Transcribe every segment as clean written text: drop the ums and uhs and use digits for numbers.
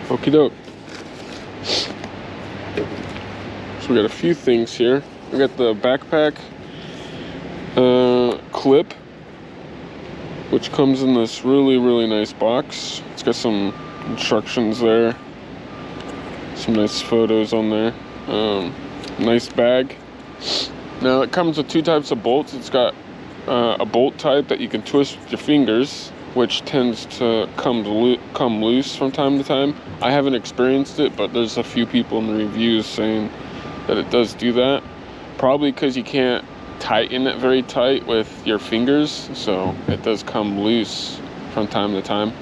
Okie doke. So we got a few things here. We got the backpack clip, which comes in this really nice box. It's got some instructions there, some nice photos on there. Nice bag. Now it comes with two types of bolts. It's got a bolt type that you can twist with your fingers, which tends to come loose from time to time. I haven't experienced it, but there's a few people in the reviews saying that it does do that. Probably because you can't tighten it very tight with your fingers, so it does come loose from time to time.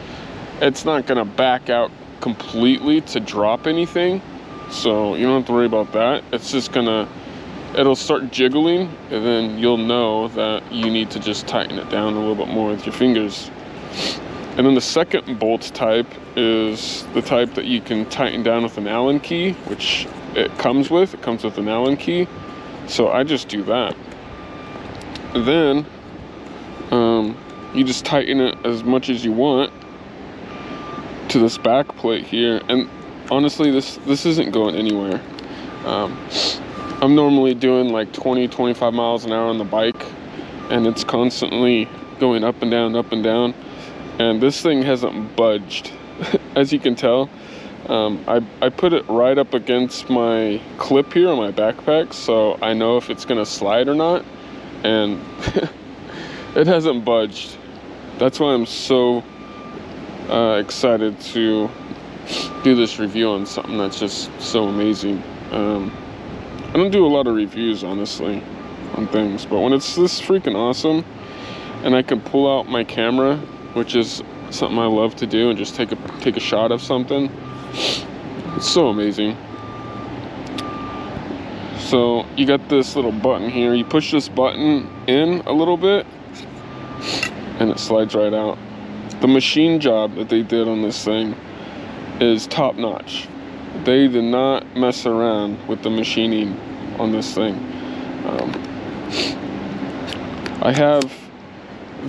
It's not gonna back out completely to drop anything, so you don't have to worry about that. It's just it'll start jiggling, and then you'll know that you need to just tighten it down a little bit more with your fingers. And then the second bolt type is the type that you can tighten down with an Allen key, which it comes with an Allen key. So I just do that. Then you just tighten it as much as you want to this back plate here. And honestly, this isn't going anywhere. I'm normally doing like 20-25 miles an hour on the bike, and it's constantly going up and down, and this thing hasn't budged. As you can tell, I put it right up against my clip here on my backpack, so I know if it's gonna slide or not, and it hasn't budged. That's why I'm so excited to do this review on something that's just so amazing. I don't do a lot of reviews, honestly, on things, but when it's this freaking awesome and I can pull out my camera, which is something I love to do, and just take a shot of something, it's so amazing. So you got this little button here. You push this button in a little bit and it slides right out. The machine job that they did on this thing is top notch. They did not mess around with the machining on this thing. I have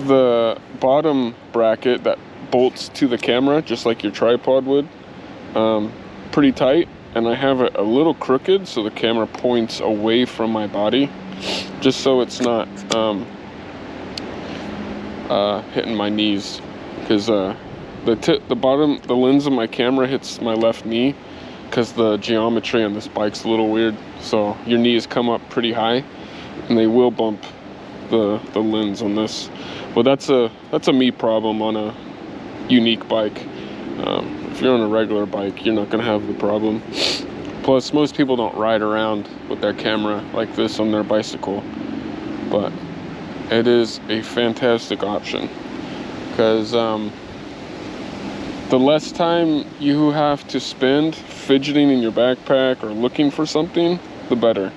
the bottom bracket that bolts to the camera just like your tripod would, pretty tight, and I have it a little crooked so the camera points away from my body, just so it's not hitting my knees, because the lens of my camera hits my left knee, because the geometry on this bike's a little weird, so your knees come up pretty high and they will bump the lens on this. Well, that's a me problem on a unique bike. If you're on a regular bike, you're not gonna have the problem. Plus, most people don't ride around with their camera like this on their bicycle, but it is a fantastic option, because the less time you have to spend fidgeting in your backpack or looking for something, the better.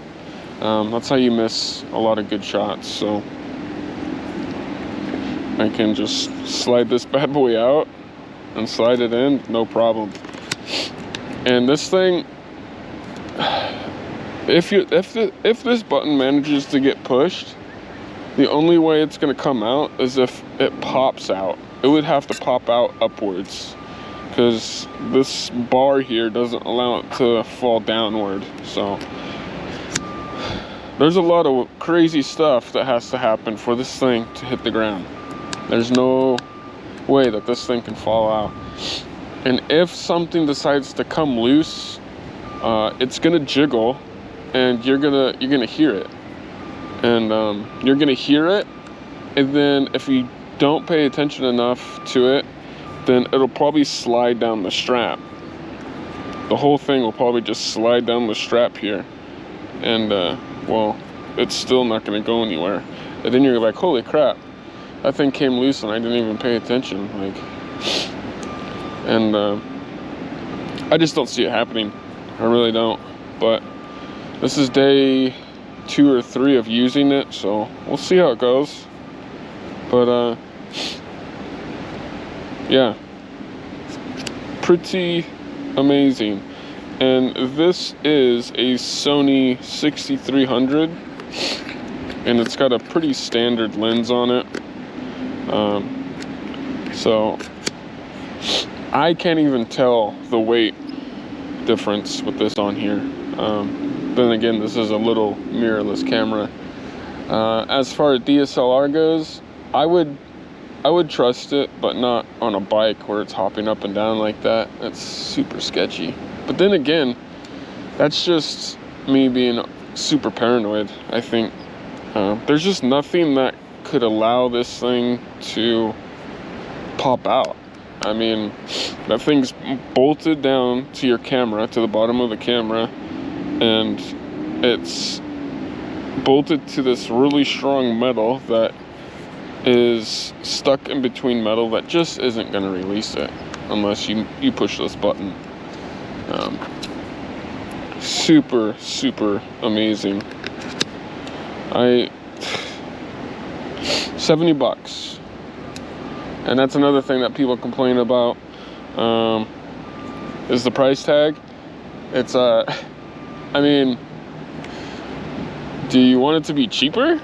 That's how you miss a lot of good shots. So I can just slide this bad boy out and slide it in, no problem. And this thing, if this button manages to get pushed, the only way it's going to come out is if it pops out. It would have to pop out upwards, because this bar here doesn't allow it to fall downward. So there's a lot of crazy stuff that has to happen for this thing to hit the ground. There's no way that this thing can fall out. And if something decides to come loose, it's gonna jiggle, and you're gonna hear it, and you're gonna hear it, and then if you don't pay attention enough to it, then it'll probably slide down the strap. The whole thing will probably just slide down the strap here, and well, it's still not going to go anywhere. And then you're like, holy crap, that thing came loose and I didn't even pay attention. And I just don't see it happening. I really don't. But this is day 2 or 3 of using it, so we'll see how it goes. But yeah, pretty amazing. And this is a Sony 6300, and it's got a pretty standard lens on it. So I can't even tell the weight difference with this on here. Then again, this is a little mirrorless camera. As far as DSLR goes, I would trust it, but not on a bike where it's hopping up and down like that. That's super sketchy. But then again, that's just me being super paranoid. I think there's just nothing that could allow this thing to pop out. I mean, that thing's bolted down to your camera, to the bottom of the camera, and it's bolted to this really strong metal that is stuck in between metal that just isn't going to release it unless you push this button. Super amazing. $70, and that's another thing that people complain about, is the price tag. It's I mean, do you want it to be cheaper?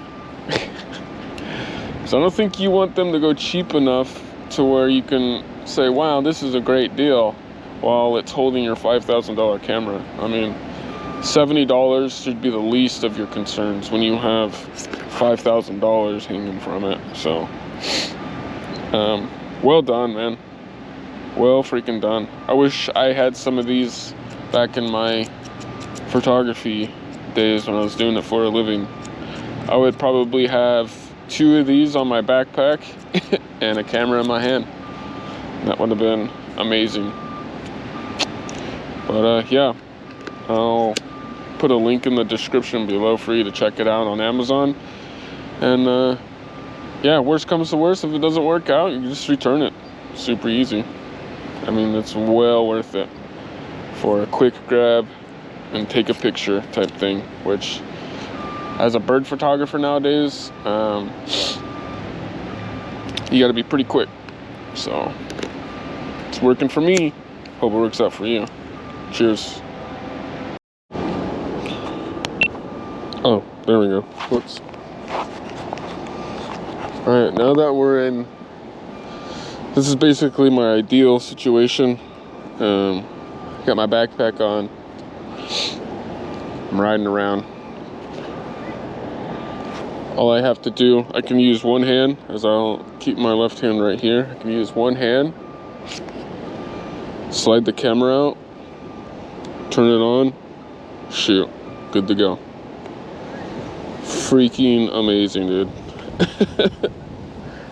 So I don't think you want them to go cheap enough to where you can say, wow, this is a great deal, while it's holding your $5,000 camera. I mean, $70 should be the least of your concerns when you have $5,000 hanging from it. So, well done, man. Well freaking done. I wish I had some of these back in my photography days when I was doing it for a living. I would probably have 2 of these on my backpack and a camera in my hand. That would have been amazing. But yeah, I'll put a link in the description below for you to check it out on Amazon. And yeah, worst comes to worst, if it doesn't work out, you can just return it. Super easy. I mean, it's well worth it for a quick grab and take a picture type thing, which as a bird photographer nowadays, you got to be pretty quick. So it's working for me. Hope it works out for you. Cheers. Oh, there we go. Whoops. All right, now that we're in, this is basically my ideal situation. Got my backpack on. I'm riding around. All I have to do, I can use one hand, as I'll keep my left hand right here. I can use one hand, slide the camera out, turn it on, shoot, good to go. Freaking amazing, dude.